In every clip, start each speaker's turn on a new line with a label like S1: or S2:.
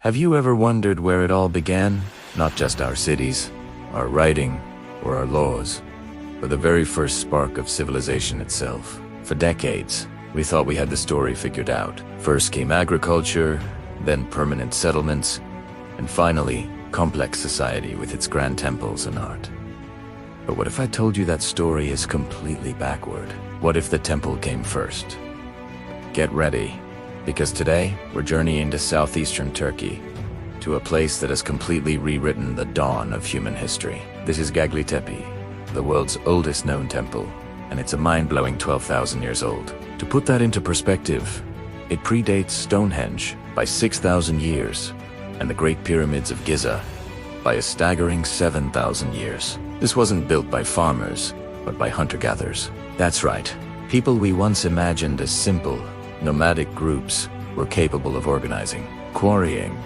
S1: Have you ever wondered where it all began? Not just our cities, our writing, or our laws, but the very first spark of civilization itself. For decades, we thought we had the story figured out. First came agriculture, then permanent settlements, and finally, complex society with its grand temples and art. But what if I told you that story is completely backward? What if the temple came first? Get ready, because today we're journeying to southeastern Turkey, to a place that has completely rewritten the dawn of human history. This is Göbekli Tepe, the world's oldest known temple, and it's a mind-blowing 12,000 years old. To put that into perspective, it predates Stonehenge by 6,000 years, and the Great Pyramids of Giza by a staggering 7,000 years. This wasn't built by farmers, but by hunter-gatherers. That's right, people we once imagined as simple, nomadic groups were capable of organizing, quarrying,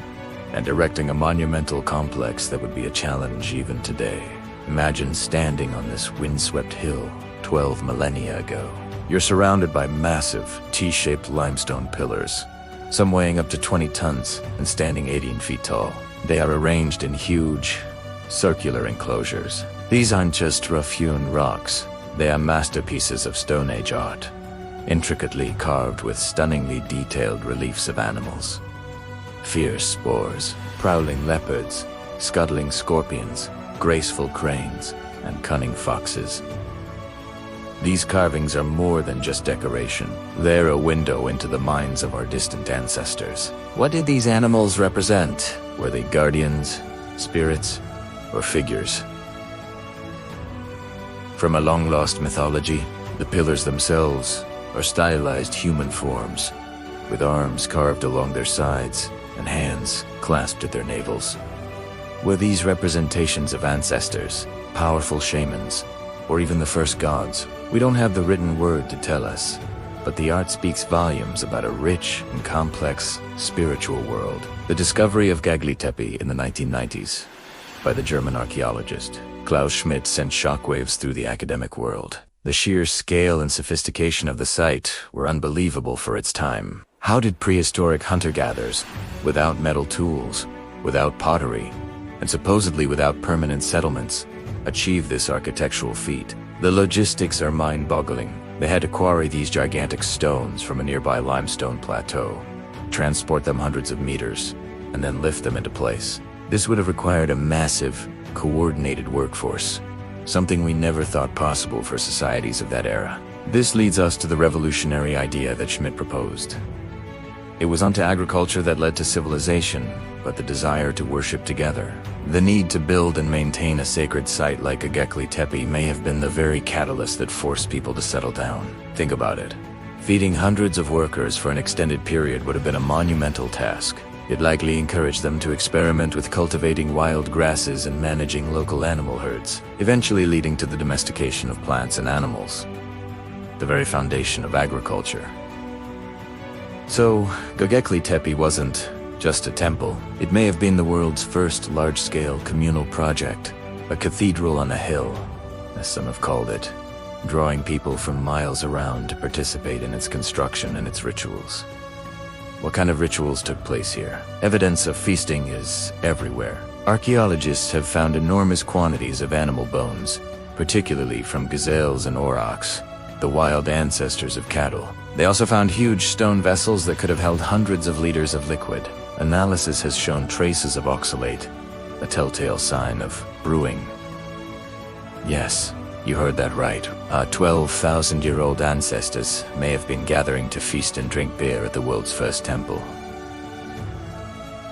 S1: and erecting a monumental complex that would be a challenge even today. Imagine standing on this windswept hill 12 millennia ago. You're surrounded by massive, T-shaped limestone pillars, some weighing up to 20 tons and standing 18 feet tall. They are arranged in huge, circular enclosures. These aren't just rough-hewn rocks. They are masterpieces of Stone Age art, intricately carved with stunningly detailed reliefs of animals. Fierce boars, prowling leopards, scuttling scorpions, graceful cranes, and cunning foxes. These carvings are more than just decoration. They're a window into the minds of our distant ancestors. What did these animals represent? Were they guardians, spirits, or figures? From a long-lost mythology, the pillars themselves are stylized human forms, with arms carved along their sides and hands clasped at their navels. Were these representations of ancestors, powerful shamans, or even the first gods? We don't have the written word to tell us, but the art speaks volumes about a rich and complex spiritual world. The discovery of Göbekli Tepe in the 1990s by the German archaeologist Klaus Schmidt sent shockwaves through the academic world. The sheer scale and sophistication of the site were unbelievable for its time. How did prehistoric hunter-gatherers, without metal tools, without pottery, and supposedly without permanent settlements, achieve this architectural feat? The logistics are mind-boggling. They had to quarry these gigantic stones from a nearby limestone plateau, transport them hundreds of meters, and then lift them into place. This would have required a massive, coordinated workforce, something we never thought possible for societies of that era. This leads us to the revolutionary idea that Schmidt proposed. It was unto agriculture that led to civilization, but the desire to worship together. The need to build and maintain a sacred site like Göbekli Tepe may have been the very catalyst that forced people to settle down. Think about it. Feeding hundreds of workers for an extended period would have been a monumental task. It likely encouraged them to experiment with cultivating wild grasses and managing local animal herds, eventually leading to the domestication of plants and animals, the very foundation of agriculture. So, Göbekli Tepe wasn't just a temple. It may have been the world's first large-scale communal project, a cathedral on a hill, as some have called it, drawing people from miles around to participate in its construction and its rituals. What kind of rituals took place here? Evidence of feasting is everywhere. Archaeologists have found enormous quantities of animal bones, particularly from gazelles and aurochs, the wild ancestors of cattle. They also found huge stone vessels that could have held hundreds of liters of liquid. Analysis has shown traces of oxalate, a telltale sign of brewing. Yes, you heard that right. Our 12,000-year-old ancestors may have been gathering to feast and drink beer at the world's first temple.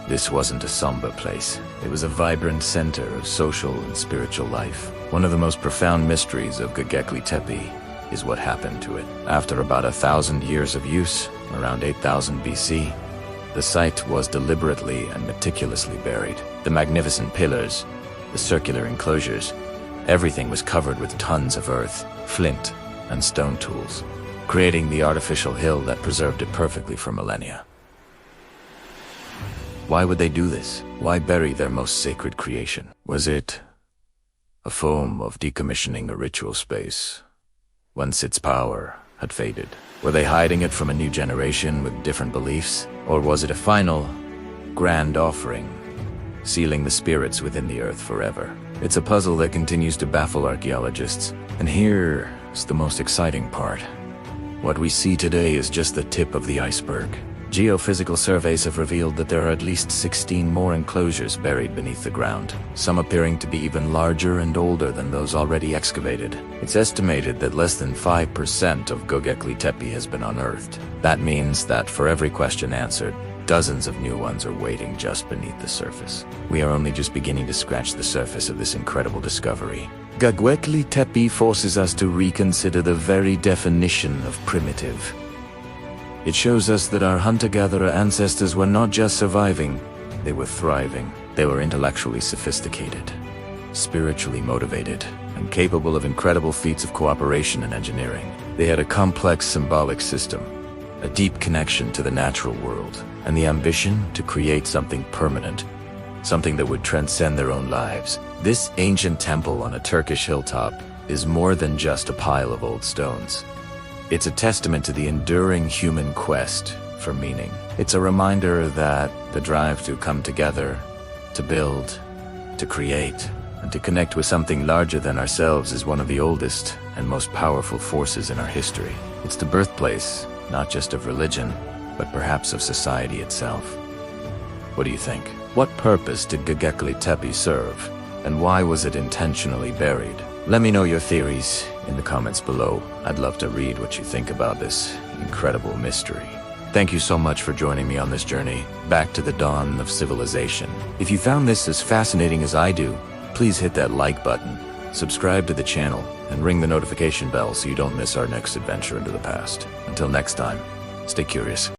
S1: This wasn't a somber place. It was a vibrant center of social and spiritual life. One of the most profound mysteries of Göbekli Tepe is what happened to it. After about 1,000 years of use, around 8,000 BC, the site was deliberately and meticulously buried. The magnificent pillars, the circular enclosures, everything was covered with tons of earth, flint, and stone tools, creating the artificial hill that preserved it perfectly for millennia. Why would they do this? Why bury their most sacred creation? Was it a form of decommissioning a ritual space once its power had faded? Were they hiding it from a new generation with different beliefs? Or was it a final, grand offering, sealing the spirits within the earth forever. It's a puzzle that continues to baffle archaeologists. And here's the most exciting part. What we see today is just the tip of the iceberg. Geophysical surveys have revealed that there are at least 16 more enclosures buried beneath the ground, some appearing to be even larger and older than those already excavated. It's estimated that less than 5% of Göbekli Tepe has been unearthed. That means that for every question answered, dozens of new ones are waiting just beneath the surface. We are only just beginning to scratch the surface of this incredible discovery. Göbekli Tepe forces us to reconsider the very definition of primitive. It shows us that our hunter-gatherer ancestors were not just surviving, they were thriving. They were intellectually sophisticated, spiritually motivated, and capable of incredible feats of cooperation and engineering. They had a complex symbolic system, a deep connection to the natural world, and the ambition to create something permanent, something that would transcend their own lives. This ancient temple on a Turkish hilltop is more than just a pile of old stones. It's a testament to the enduring human quest for meaning. It's a reminder that the drive to come together, to build, to create, and to connect with something larger than ourselves is one of the oldest and most powerful forces in our history. It's the birthplace, not just of religion, but perhaps of society itself. What do you think? What purpose did Göbekli Tepe serve, and why was it intentionally buried? Let me know your theories in the comments below. I'd love to read what you think about this incredible mystery. Thank you so much for joining me on this journey back to the dawn of civilization. If you found this as fascinating as I do, please hit that like button, subscribe to the channel, and ring the notification bell so you don't miss our next adventure into the past. Until next time, stay curious.